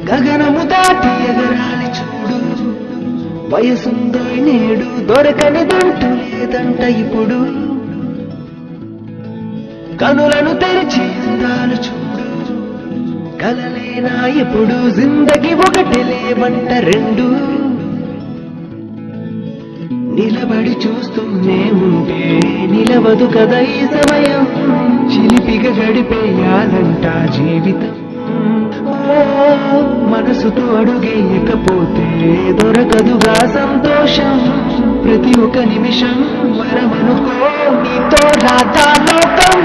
గగనము దాటి ఎగరాలి చూడు, వయసుందో నేడు దొరకనిదంటూ లేదంట ఇప్పుడు. కనులను తెరిచి అందాలు చూడు, కలలేనా ఎప్పుడు, జిందగి ఒకటి లేవంట రెండు. నిలబడి చూస్తూనే ఉంటే నిలవదు కదా ఈ సమయం, చిలిపిగా గడిపేయాలంట జీవితం. మనసుతో అడుగేయకపోతే దొరకదుగా సంతోషం, ప్రతి ఒక్క నిమిషం వరమనుకో, నీతో రాతా లోకం.